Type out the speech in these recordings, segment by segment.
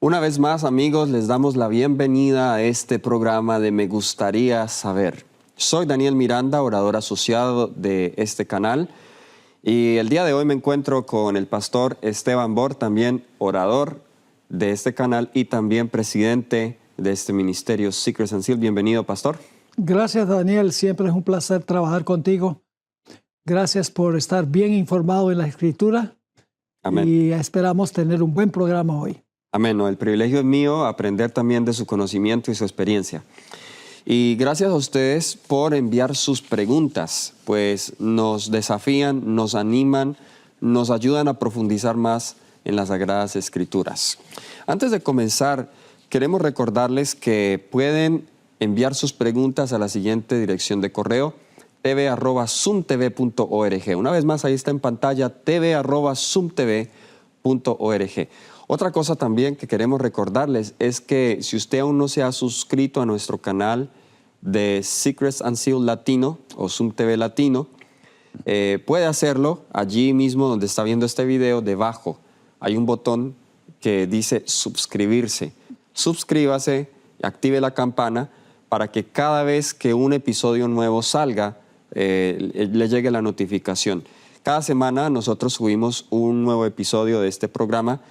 Una vez más, amigos, les damos la bienvenida a este programa de Me Gustaría Saber. Soy Daniel Miranda, orador asociado de este canal, y el día de hoy me encuentro con el pastor Esteban Bor, también orador de este canal y también presidente de este ministerio Secrets and Seal. Bienvenido, pastor. Gracias, Daniel. Siempre es un placer trabajar contigo. Gracias por estar bien informado en la Escritura. Amén. Y esperamos tener un buen programa hoy. Amén. No, el privilegio es mío aprender también de su conocimiento y su experiencia. Y gracias a ustedes por enviar sus preguntas, pues nos desafían, nos animan, nos ayudan a profundizar más en las Sagradas Escrituras. Antes de comenzar, queremos recordarles que pueden enviar sus preguntas a la siguiente dirección de correo: tv@zoomtv.org. Una vez más, ahí está en pantalla, tv@zoomtv.org. Otra cosa también que queremos recordarles es que si usted aún no se ha suscrito a nuestro canal de Secrets and Seal Latino o Zoom TV Latino, puede hacerlo allí mismo donde está viendo este video. Debajo hay un botón que dice suscribirse. Suscríbase, active la campana para que cada vez que un episodio nuevo salga, le llegue la notificación. Cada semana nosotros subimos un nuevo episodio de este programa,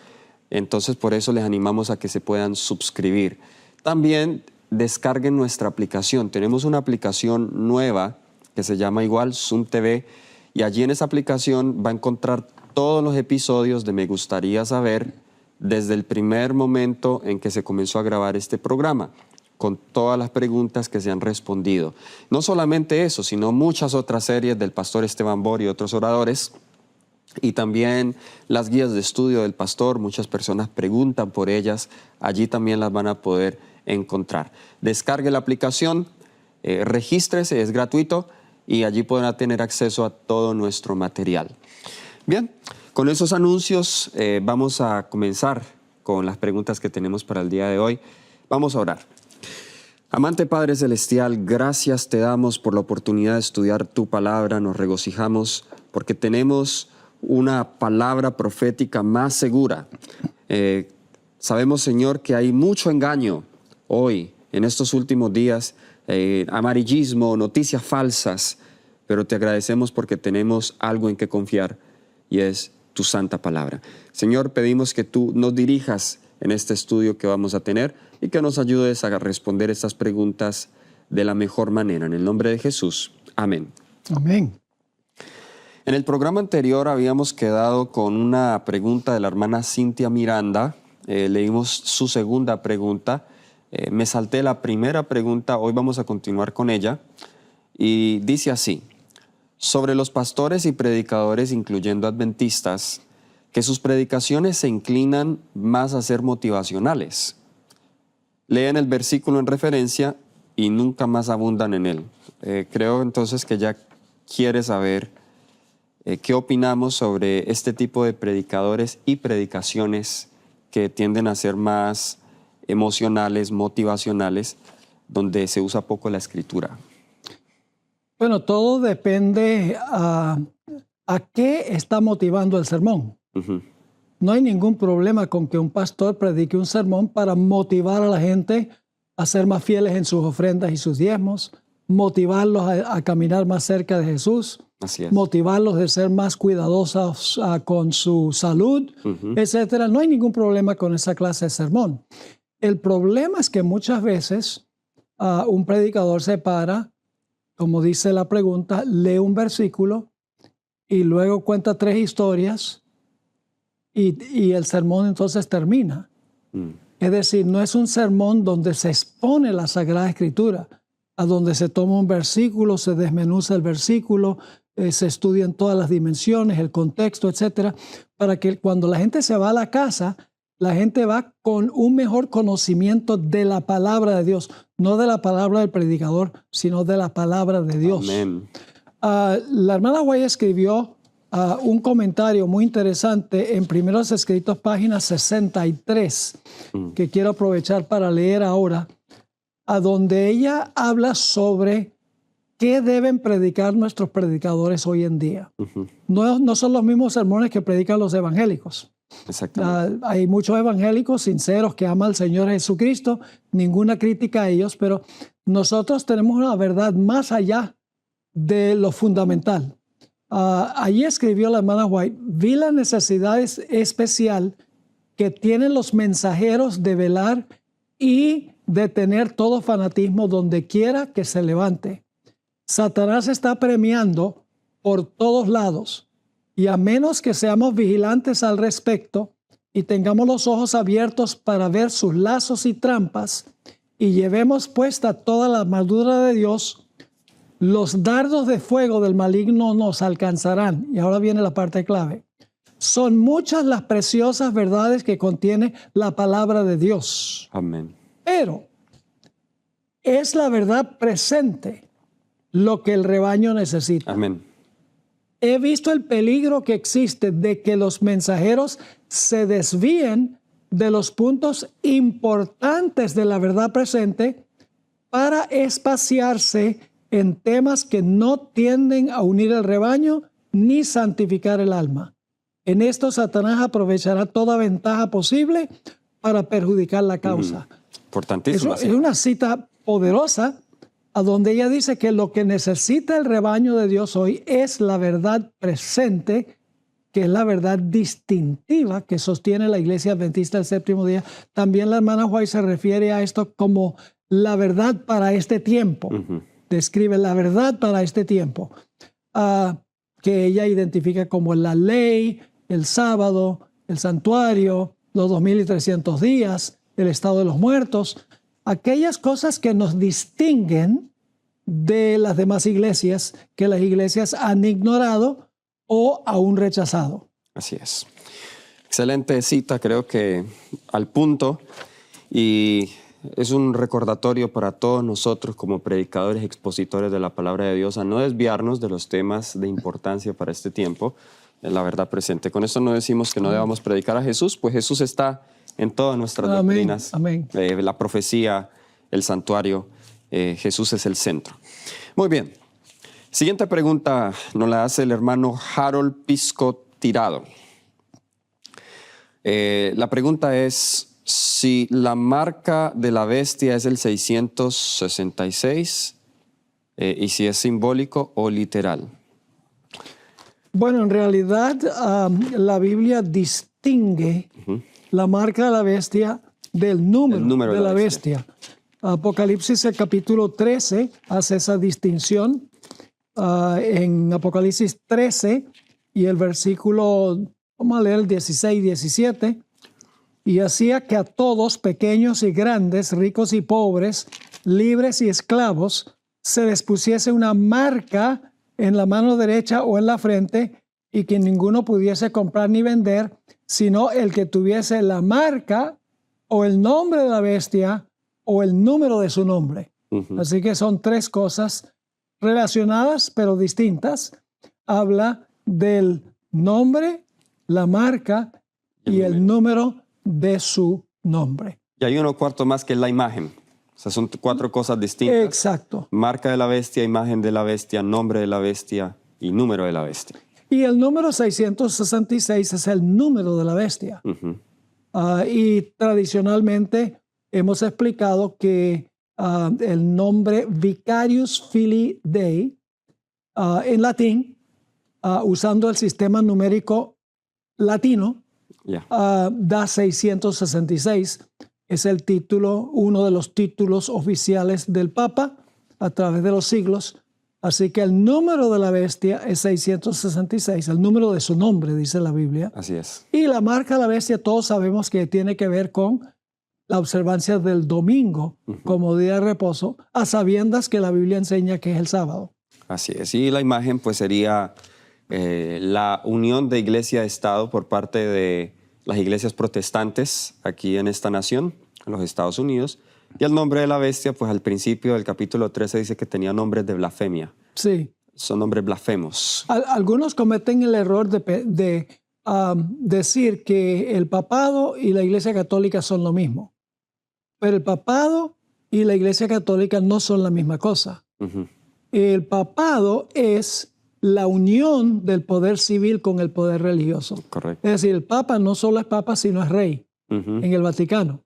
entonces por eso les animamos a que se puedan suscribir. También descarguen nuestra aplicación. Tenemos una aplicación nueva que se llama igual Zoom TV, y allí en esa aplicación va a encontrar todos los episodios de Me Gustaría Saber desde el primer momento en que se comenzó a grabar este programa, con todas las preguntas que se han respondido. No solamente eso, sino muchas otras series del pastor Esteban Bor y otros oradores, y también las guías de estudio del pastor. Muchas personas preguntan por ellas, allí también las van a poder encontrar. Descargue la aplicación, regístrese, es gratuito, y allí podrá tener acceso a todo nuestro material. Bien, con esos anuncios vamos a comenzar con las preguntas que tenemos para el día de hoy. Vamos a orar. Amante Padre Celestial, gracias te damos por la oportunidad de estudiar tu palabra. Nos regocijamos porque tenemos una palabra profética más segura. Sabemos, Señor, que hay mucho engaño hoy, en estos últimos días, amarillismo, noticias falsas, pero te agradecemos porque tenemos algo en que confiar, y es tu santa palabra. Señor, pedimos que tú nos dirijas en este estudio que vamos a tener y que nos ayudes a responder estas preguntas de la mejor manera. En el nombre de Jesús. Amén. Amén. En el programa anterior habíamos quedado con una pregunta de la hermana Cintia Miranda. Leímos su segunda pregunta. Me salté la primera pregunta, hoy vamos a continuar con ella. Y dice así: sobre los pastores y predicadores, incluyendo adventistas, que sus predicaciones se inclinan más a ser motivacionales. Leen el versículo en referencia y nunca más abundan en él. Creo entonces que ya quiere saber qué opinamos sobre este tipo de predicadores y predicaciones que tienden a ser más emocionales, motivacionales, donde se usa poco la Escritura. Bueno, todo depende a qué está motivando el sermón. No hay ningún problema con que un pastor predique un sermón para motivar a la gente a ser más fieles en sus ofrendas y sus diezmos, motivarlos a caminar más cerca de Jesús, motivarlos a ser más cuidadosos con su salud, etcétera. No hay ningún problema con esa clase de sermón. El problema es que muchas veces un predicador se para, como dice la pregunta, lee un versículo y luego cuenta 3 historias y el sermón entonces termina. Es decir, no es un sermón donde se expone la Sagrada Escritura, a donde se toma un versículo, se desmenuza el versículo, se estudian todas las dimensiones, el contexto, etcétera, para que cuando la gente se va a la casa, la gente va con un mejor conocimiento de la palabra de Dios, no de la palabra del predicador, sino de la palabra de Dios. Amén. La hermana White escribió un comentario muy interesante en Primeros Escritos, página 63, que quiero aprovechar para leer ahora, a donde ella habla sobre qué deben predicar nuestros predicadores hoy en día. No son los mismos sermones que predican los evangélicos. Exactamente. Hay muchos evangélicos sinceros que aman al Señor Jesucristo, ninguna crítica a ellos, pero nosotros tenemos una verdad más allá de lo fundamental. Allí escribió la hermana White: vi la necesidad especial que tienen los mensajeros de velar y detener todo fanatismo donde quiera que se levante. Satanás está premiando por todos lados, y a menos que seamos vigilantes al respecto y tengamos los ojos abiertos para ver sus lazos y trampas, y llevemos puesta toda la armadura de Dios, los dardos de fuego del maligno nos alcanzarán. Y ahora viene la parte clave. Son muchas las preciosas verdades que contiene la palabra de Dios. Amén. Pero es la verdad presente lo que el rebaño necesita. Amén. He visto el peligro que existe de que los mensajeros se desvíen de los puntos importantes de la verdad presente para espaciarse en temas que no tienden a unir el rebaño ni santificar el alma. En esto Satanás aprovechará toda ventaja posible para perjudicar la causa. Importantísimo. Es una cita poderosa a donde ella dice que lo que necesita el rebaño de Dios hoy es la verdad presente, que es la verdad distintiva que sostiene la Iglesia Adventista del Séptimo Día. También la hermana White se refiere a esto como la verdad para este tiempo. Describe la verdad para este tiempo, que ella identifica como la ley, el sábado, el santuario, los 2300 días, el estado de los muertos, aquellas cosas que nos distinguen de las demás iglesias, que las iglesias han ignorado o aún rechazado. Así es. Excelente cita, creo que al punto, y es un recordatorio para todos nosotros como predicadores y expositores de la palabra de Dios a no desviarnos de los temas de importancia para este tiempo, en la verdad presente. Con esto no decimos que no debamos predicar a Jesús, pues Jesús está en todas nuestras doctrinas. Amén. La profecía, el santuario, Jesús es el centro. Muy bien. Siguiente pregunta nos la hace el hermano Harold Pisco Tirado. La pregunta es si la marca de la bestia es el 666 y si es simbólico o literal. Bueno, en realidad la Biblia distingue la marca de la bestia del número de la bestia. Apocalipsis, el capítulo 13, hace esa distinción. En Apocalipsis 13 y el versículo, vamos a leer el 16 y 17, y hacía que a todos, pequeños y grandes, ricos y pobres, libres y esclavos, se les pusiese una marca en la mano derecha o en la frente, y que ninguno pudiese comprar ni vender, sino el que tuviese la marca o el nombre de la bestia o el número de su nombre. Así que son tres cosas relacionadas pero distintas. Habla del nombre, la marca y el número de su nombre. Y hay uno cuarto más que es la imagen. O sea, son cuatro cosas distintas. Exacto. Marca de la bestia, imagen de la bestia, nombre de la bestia y número de la bestia. Y el número 666 es el número de la bestia. Y tradicionalmente hemos explicado que el nombre Vicarius Filii Dei, en latín, usando el sistema numérico latino, da 666. Es el título, uno de los títulos oficiales del Papa a través de los siglos. Así que el número de la bestia es 666, el número de su nombre, dice la Biblia. Así es. Y la marca de la bestia, todos sabemos que tiene que ver con la observancia del domingo como día de reposo, a sabiendas que la Biblia enseña que es el sábado. Así es. Y la imagen pues sería la unión de iglesia-estado por parte de las iglesias protestantes aquí en esta nación, en los Estados Unidos. Y el nombre de la bestia, pues al principio del capítulo 13 dice que tenía nombres de blasfemia. Sí. Son nombres blasfemos. Algunos cometen el error de decir que el papado y la Iglesia Católica son lo mismo. Pero el papado y la Iglesia Católica no son la misma cosa. El papado es la unión del poder civil con el poder religioso. Correcto. Es decir, el Papa no solo es Papa, sino es rey en el Vaticano.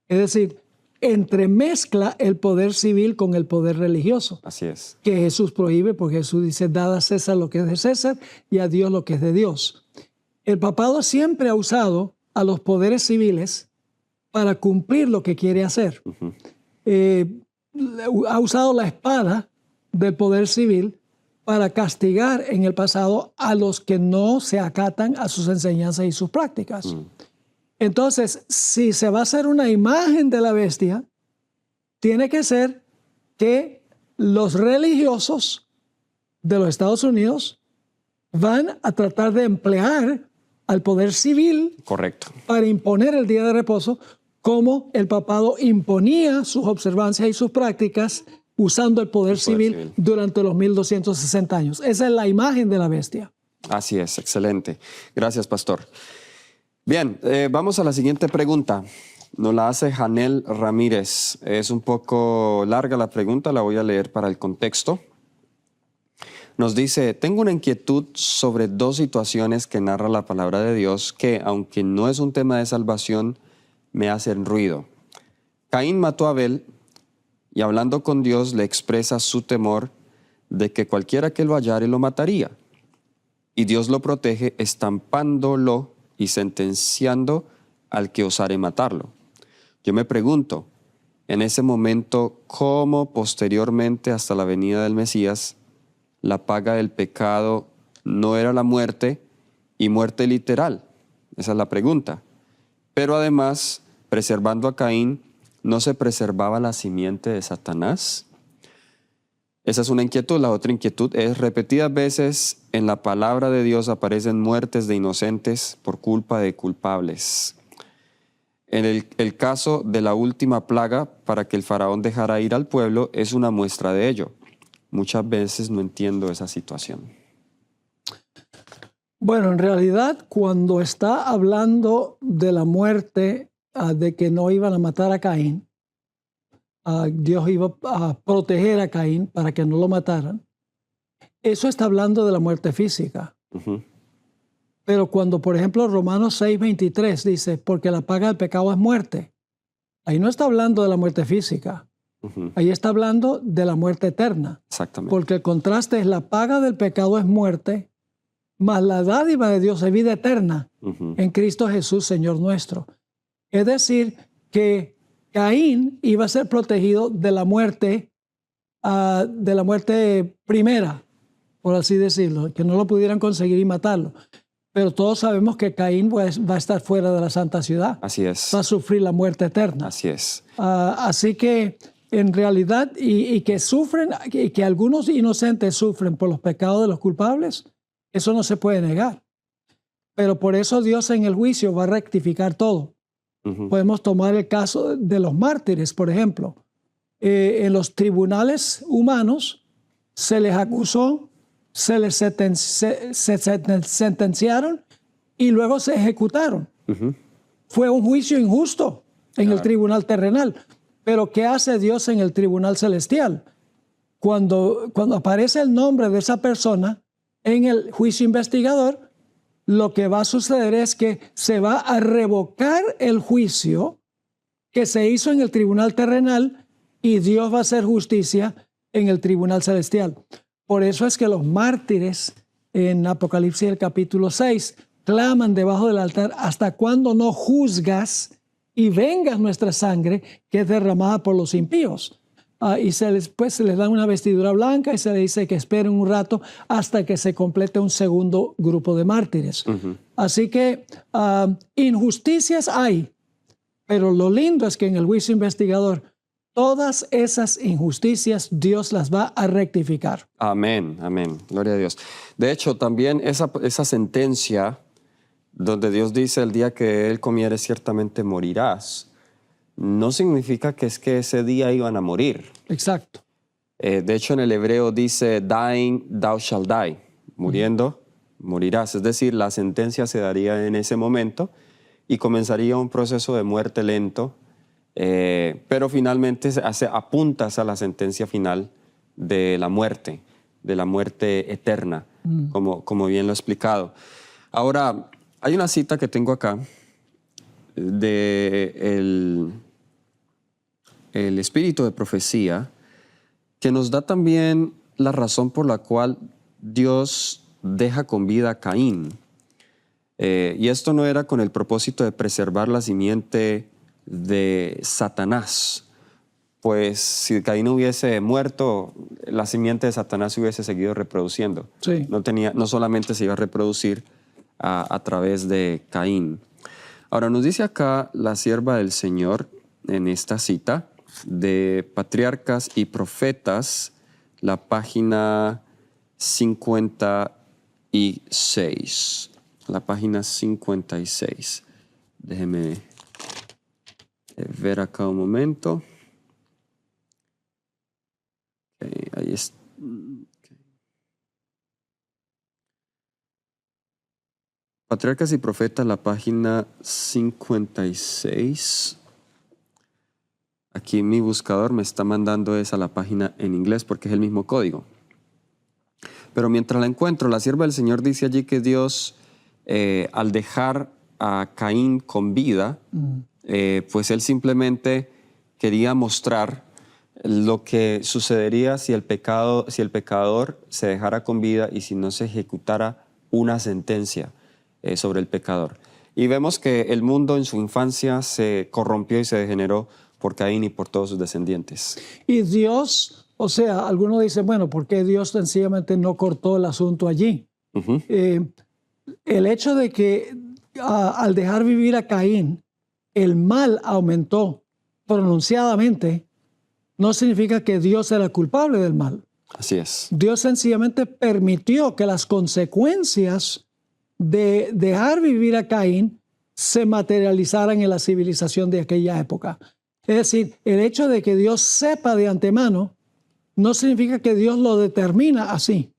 Es decir, entremezcla el poder civil con el poder religioso. Así es. Que Jesús prohíbe, porque Jesús dice, dad a César lo que es de César y a Dios lo que es de Dios. El papado siempre ha usado a los poderes civiles para cumplir lo que quiere hacer. Ha usado la espada del poder civil para castigar en el pasado a los que no se acatan a sus enseñanzas y sus prácticas. Entonces, si se va a hacer una imagen de la bestia, tiene que ser que los religiosos de los Estados Unidos van a tratar de emplear al poder civil Correcto. para imponer el día de reposo, como el papado imponía sus observancias y sus prácticas usando el poder civil durante los 1260 años. Esa es la imagen de la bestia. Así es, excelente. Gracias, pastor. Bien, vamos a la siguiente pregunta. Nos la hace Janel Ramírez. Es un poco larga la pregunta, la voy a leer para el contexto. Nos dice, tengo una inquietud sobre dos situaciones que narra la palabra de Dios que, aunque no es un tema de salvación, me hacen ruido. Caín mató a Abel y hablando con Dios le expresa su temor de que cualquiera que lo hallare lo mataría. Y Dios lo protege estampándolo y sentenciando al que osare matarlo. Yo me pregunto, en ese momento, ¿cómo posteriormente hasta la venida del Mesías, la paga del pecado no era la muerte y muerte literal? Esa es la pregunta. Pero además, preservando a Caín, ¿no se preservaba la simiente de Satanás? Esa es una inquietud. La otra inquietud es, repetidas veces en la palabra de Dios aparecen muertes de inocentes por culpa de culpables. En el caso de la última plaga, para que el faraón dejara ir al pueblo, es una muestra de ello. Muchas veces no entiendo esa situación. Bueno, en realidad, cuando está hablando de la muerte, de que no iban a matar a Caín, Dios iba a proteger a Caín para que no lo mataran, eso está hablando de la muerte física. Pero cuando, por ejemplo, Romanos 6:23 dice, porque la paga del pecado es muerte, ahí no está hablando de la muerte física. Ahí está hablando de la muerte eterna. Exactamente. Porque el contraste es la paga del pecado es muerte, mas la dádiva de Dios es vida eterna en Cristo Jesús, Señor nuestro. Es decir, que Caín iba a ser protegido de la muerte primera, por así decirlo, que no lo pudieran conseguir y matarlo. Pero todos sabemos que Caín va a estar fuera de la santa ciudad. Así es. Va a sufrir la muerte eterna. Así es. Así que en realidad, y que sufren, y que algunos inocentes sufren por los pecados de los culpables, eso no se puede negar. Pero por eso Dios en el juicio va a rectificar todo. Podemos tomar el caso de los mártires, por ejemplo. En los tribunales humanos se les acusó, se les sentenciaron y luego se ejecutaron. Fue un juicio injusto en el tribunal terrenal. Pero ¿qué hace Dios en el tribunal celestial? Cuando aparece el nombre de esa persona en el juicio investigador, lo que va a suceder es que se va a revocar el juicio que se hizo en el tribunal terrenal y Dios va a hacer justicia en el tribunal celestial. Por eso es que los mártires en Apocalipsis el capítulo 6 claman debajo del altar, ¿hasta cuándo no juzgas y vengas nuestra sangre que es derramada por los impíos? Y se les da una vestidura blanca y se les dice que esperen un rato hasta que se complete un segundo grupo de mártires. Así que injusticias hay, pero lo lindo es que en el juicio investigador todas esas injusticias Dios las va a rectificar. Amén, amén. Gloria a Dios. De hecho, también esa sentencia donde Dios dice el día que Él comiere ciertamente morirás, no significa que es que ese día iban a morir. Exacto. De hecho, en el hebreo dice, dying, thou shalt die. Muriendo, morirás. Es decir, la sentencia se daría en ese momento y comenzaría un proceso de muerte lento, pero finalmente apuntas a la sentencia final de la muerte eterna. como bien lo he explicado. Ahora, hay una cita que tengo acá de el espíritu de profecía que nos da también la razón por la cual Dios deja con vida a Caín. Y esto no era con el propósito de preservar la simiente de Satanás, pues si Caín hubiese muerto, la simiente de Satanás se hubiese seguido reproduciendo. Sí. No solamente se iba a reproducir a través de Caín. Ahora nos dice acá la sierva del Señor en esta cita de Patriarcas y Profetas, la página 56. La página 56. Déjeme ver acá un momento. Okay, ahí está. Okay. Patriarcas y Profetas, la página 56. Aquí mi buscador me está mandando esa la página en inglés porque es el mismo código. Pero mientras la encuentro, la sierva del Señor dice allí que Dios, al dejar a Caín con vida, pues él simplemente quería mostrar lo que sucedería si el pecador se dejara con vida y si no se ejecutara una sentencia sobre el pecador. Y vemos que el mundo en su infancia se corrompió y se degeneró por Caín y por todos sus descendientes. Y Dios, o sea, algunos dicen, bueno, ¿por qué Dios sencillamente no cortó el asunto allí? El hecho de que al dejar vivir a Caín, el mal aumentó pronunciadamente, no significa que Dios era culpable del mal. Así es. Dios sencillamente permitió que las consecuencias de dejar vivir a Caín se materializaran en la civilización de aquella época. Es decir, el hecho de que Dios sepa de antemano no significa que Dios lo determina así.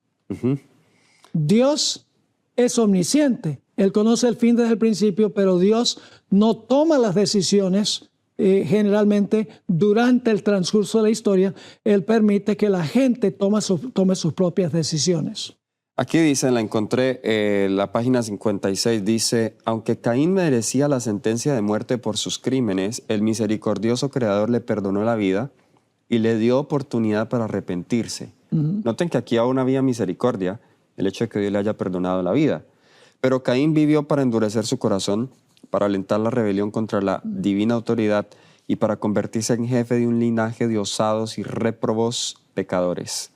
Dios es omnisciente. Él conoce el fin desde el principio, pero Dios no toma las decisiones generalmente durante el transcurso de la historia. Él permite que la gente tome sus propias decisiones. Aquí dice, la encontré, la página 56, dice, aunque Caín merecía la sentencia de muerte por sus crímenes, el misericordioso Creador le perdonó la vida y le dio oportunidad para arrepentirse. Noten que aquí aún había misericordia, el hecho de que Dios le haya perdonado la vida. Pero Caín vivió para endurecer su corazón, para alentar la rebelión contra la divina autoridad y para convertirse en jefe de un linaje de osados y réprobos pecadores.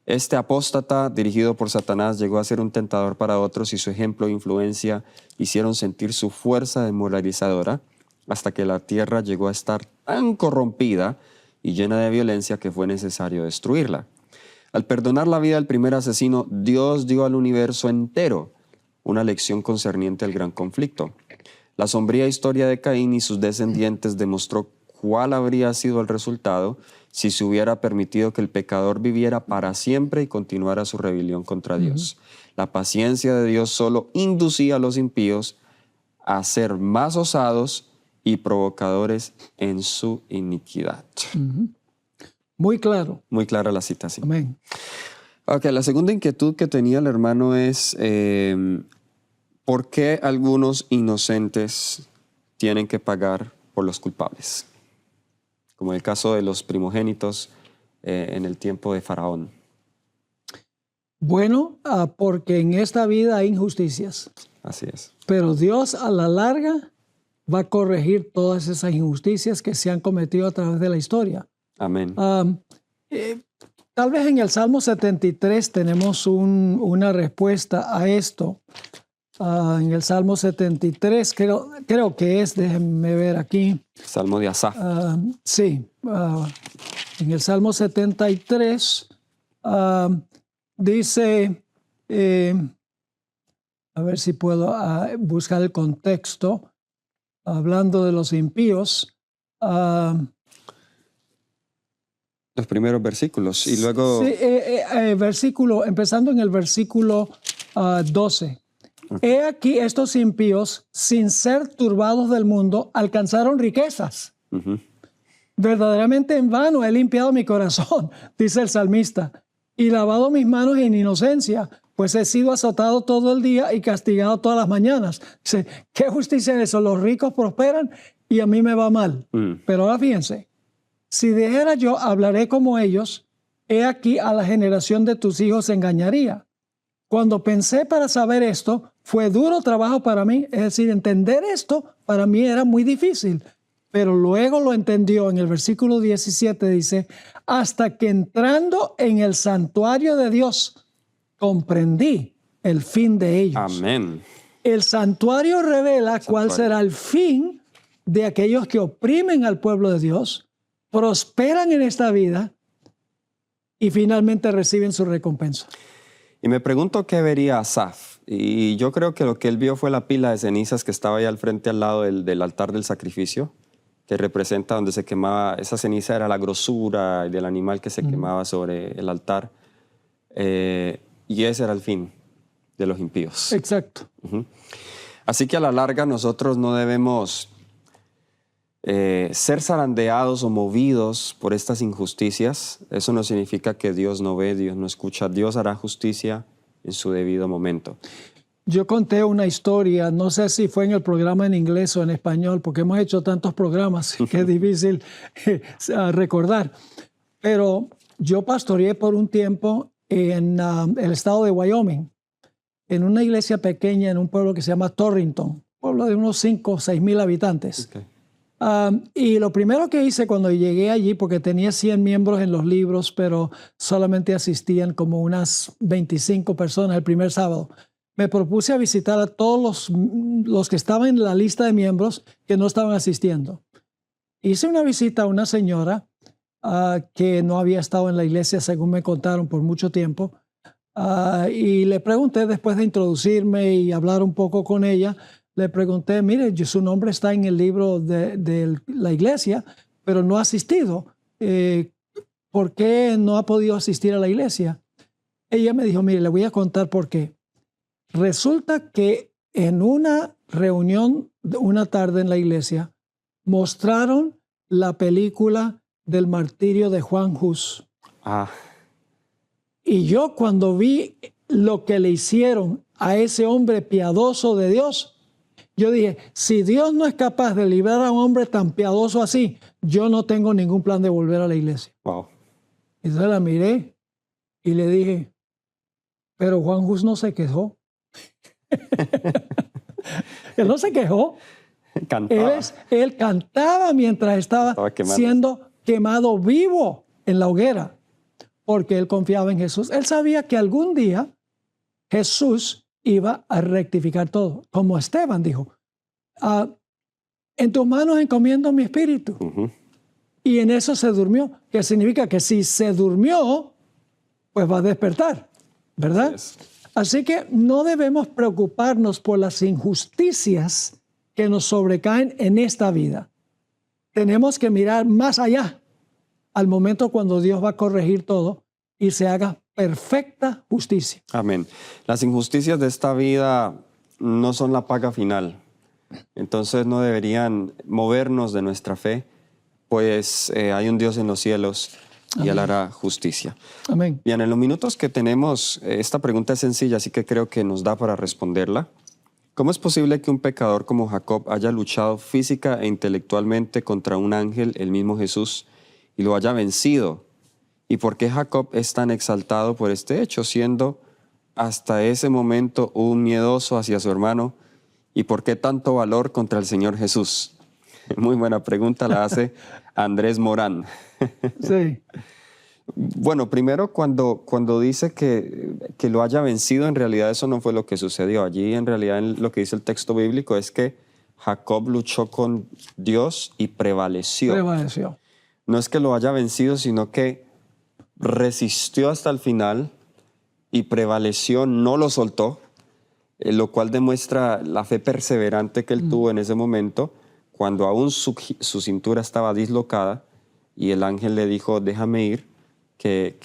Este apóstata, dirigido por Satanás, llegó a ser un tentador para otros y su ejemplo e influencia hicieron sentir su fuerza desmoralizadora hasta que la tierra llegó a estar tan corrompida y llena de violencia que fue necesario destruirla. Al perdonar la vida del primer asesino, Dios dio al universo entero una lección concerniente al gran conflicto. La sombría historia de Caín y sus descendientes demostró cuál habría sido el resultado si se hubiera permitido que el pecador viviera para siempre y continuara su rebelión contra Dios. La paciencia de Dios solo inducía a los impíos a ser más osados y provocadores en su iniquidad. Muy claro. Muy clara la cita, sí. Amén. Ok, la segunda inquietud que tenía el hermano es ¿por qué algunos inocentes tienen que pagar por los culpables? Como el caso de los primogénitos en el tiempo de Faraón. Bueno, porque en esta vida hay injusticias. Así es. Pero Dios a la larga va a corregir todas esas injusticias que se han cometido a través de la historia. Amén. Tal vez en el Salmo 73 tenemos una respuesta a esto. En el Salmo 73, creo que es, déjenme ver aquí. Salmo de Asaf. Sí, en el Salmo 73 dice, a ver si puedo buscar el contexto, hablando de los impíos. Los primeros versículos y luego... Sí, empezando en el versículo 12. He aquí estos impíos, sin ser turbados del mundo, alcanzaron riquezas. Verdaderamente en vano he limpiado mi corazón, dice el salmista, y lavado mis manos en inocencia, pues he sido azotado todo el día y castigado todas las mañanas. Dice, ¿qué justicia es eso? Los ricos prosperan y a mí me va mal. Pero ahora fíjense, si dijera yo, hablaré como ellos, he aquí a la generación de tus hijos engañaría. Cuando pensé para saber esto, fue duro trabajo para mí. Es decir, entender esto para mí era muy difícil. Pero luego lo entendió. En el versículo 17 dice, hasta que entrando en el santuario de Dios, comprendí el fin de ellos. Amén. El santuario revela cuál será el fin de aquellos que oprimen al pueblo de Dios, prosperan en esta vida y finalmente reciben su recompensa. Y me pregunto qué vería Asaf. Y yo creo que lo que él vio fue la pila de cenizas que estaba ahí al frente, al lado del altar del sacrificio, que representa donde se quemaba. Esa ceniza era la grosura del animal que se quemaba sobre el altar. Y ese era el fin de los impíos. Exacto. Así que a la larga nosotros no debemos ser zarandeados o movidos por estas injusticias. Eso no significa que Dios no ve, Dios no escucha. Dios hará justicia en su debido momento. Yo conté una historia, no sé si fue en el programa en inglés o en español, porque hemos hecho tantos programas que es difícil recordar. Pero yo pastoreé por un tiempo en el estado de Wyoming, en una iglesia pequeña en un pueblo que se llama Torrington, pueblo de unos 5 o 6 mil habitantes. Okay. Y lo primero que hice cuando llegué allí, porque tenía 100 miembros en los libros, pero solamente asistían como unas 25 personas el primer sábado, me propuse a visitar a todos los que estaban en la lista de miembros que no estaban asistiendo. Hice una visita a una señora que no había estado en la iglesia, según me contaron, por mucho tiempo, y le pregunté, después de introducirme y hablar un poco con ella, le pregunté, mire, su nombre está en el libro de la iglesia, pero no ha asistido. ¿Por qué no ha podido asistir a la iglesia? Ella me dijo, mire, le voy a contar por qué. Resulta que en una reunión, una tarde en la iglesia, mostraron la película del martirio de Juan Hus. Y yo cuando vi lo que le hicieron a ese hombre piadoso de Dios, yo dije, si Dios no es capaz de librar a un hombre tan piadoso así, yo no tengo ningún plan de volver a la iglesia. Wow. Entonces la miré y le dije, pero Juan Hus no se quejó. Él no se quejó. Cantaba. Él cantaba mientras estaba siendo quemado vivo en la hoguera, porque él confiaba en Jesús. Él sabía que algún día Jesús iba a rectificar todo. Como Esteban dijo, en tus manos encomiendo mi espíritu. Y en eso se durmió, que significa que si se durmió, pues va a despertar, ¿verdad? Así que no debemos preocuparnos por las injusticias que nos sobrecaen en esta vida. Tenemos que mirar más allá, al momento cuando Dios va a corregir todo y se haga perfecta justicia. Amén. Las injusticias de esta vida no son la paga final. Entonces no deberían movernos de nuestra fe, pues hay un Dios en los cielos y Él hará justicia. Amén. Bien, en los minutos que tenemos, esta pregunta es sencilla, así que creo que nos da para responderla. ¿Cómo es posible que un pecador como Jacob haya luchado física e intelectualmente contra un ángel, el mismo Jesús, y lo haya vencido? ¿Y por qué Jacob es tan exaltado por este hecho, siendo hasta ese momento un miedoso hacia su hermano? ¿Y por qué tanto valor contra el Señor Jesús? Muy buena pregunta, la hace Andrés Morán. Sí. Bueno, primero cuando dice que lo haya vencido, en realidad eso no fue lo que sucedió. Allí en realidad lo que dice el texto bíblico es que Jacob luchó con Dios y prevaleció. Prevaleció. No es que lo haya vencido, sino que resistió hasta el final y prevaleció, no lo soltó, lo cual demuestra la fe perseverante que él tuvo en ese momento, cuando aún su cintura estaba dislocada y el ángel le dijo, déjame ir, que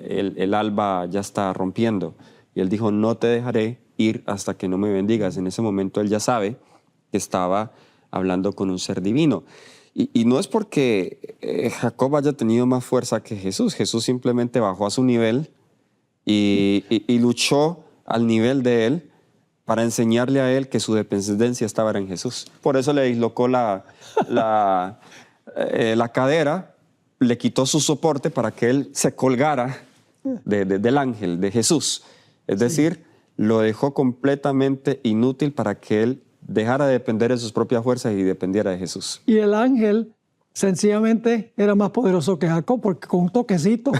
el alba ya está rompiendo. Y él dijo, no te dejaré ir hasta que no me bendigas. En ese momento él ya sabe que estaba hablando con un ser divino. Y no es porque Jacob haya tenido más fuerza que Jesús. Jesús simplemente bajó a su nivel y luchó al nivel de él para enseñarle a él que su dependencia estaba en Jesús. Por eso le dislocó la cadera, le quitó su soporte para que él se colgara del ángel, de Jesús. Es decir, lo dejó completamente inútil para que él dejara de depender de sus propias fuerzas y dependiera de Jesús. Y el ángel sencillamente era más poderoso que Jacob porque con un toquecito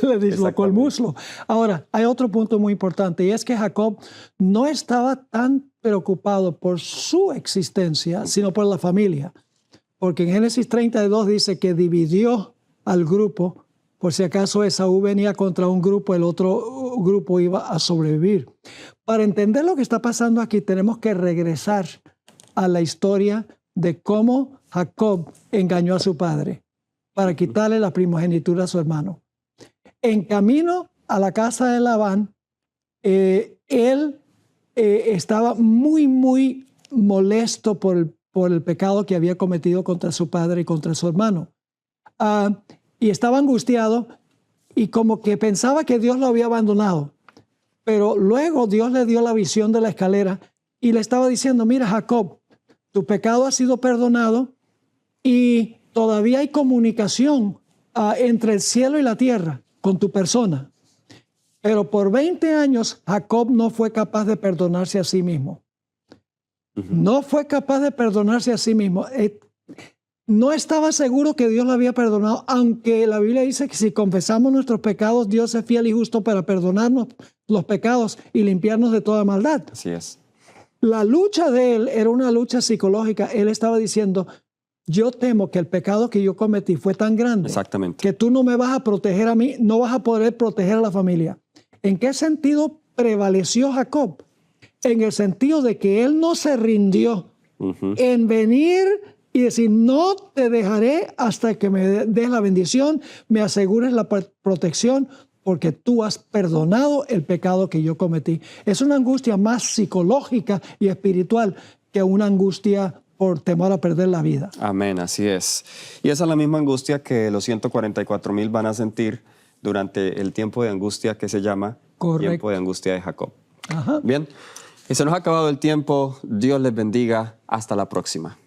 le dislocó el muslo. Ahora, hay otro punto muy importante y es que Jacob no estaba tan preocupado por su existencia, sino por la familia. Porque en Génesis 32 dice que dividió al grupo, por si acaso Esaú venía contra un grupo, el otro grupo iba a sobrevivir. Para entender lo que está pasando aquí, tenemos que regresar a la historia de cómo Jacob engañó a su padre para quitarle la primogenitura a su hermano. En camino a la casa de Labán, él estaba muy molesto por el pecado que había cometido contra su padre y contra su hermano. Y estaba angustiado y como que pensaba que Dios lo había abandonado. Pero luego Dios le dio la visión de la escalera y le estaba diciendo, mira Jacob, tu pecado ha sido perdonado y todavía hay comunicación entre el cielo y la tierra con tu persona. Pero por 20 años Jacob no fue capaz de perdonarse a sí mismo. No fue capaz de perdonarse a sí mismo. No estaba seguro que Dios lo había perdonado, aunque la Biblia dice que si confesamos nuestros pecados, Dios es fiel y justo para perdonarnos los pecados y limpiarnos de toda maldad. Así es. La lucha de él era una lucha psicológica. Él estaba diciendo, yo temo que el pecado que yo cometí fue tan grande que tú no me vas a proteger a mí, no vas a poder proteger a la familia. ¿En qué sentido prevaleció Jacob? En el sentido de que él no se rindió en venir y decir, no te dejaré hasta que me des la bendición, me asegures la protección, porque tú has perdonado el pecado que yo cometí. Es una angustia más psicológica y espiritual que una angustia por temor a perder la vida. Amén, así es. Y esa es la misma angustia que los 144,000 van a sentir durante el tiempo de angustia que se llama tiempo de angustia de Jacob. Bien, y se nos ha acabado el tiempo. Dios les bendiga. Hasta la próxima.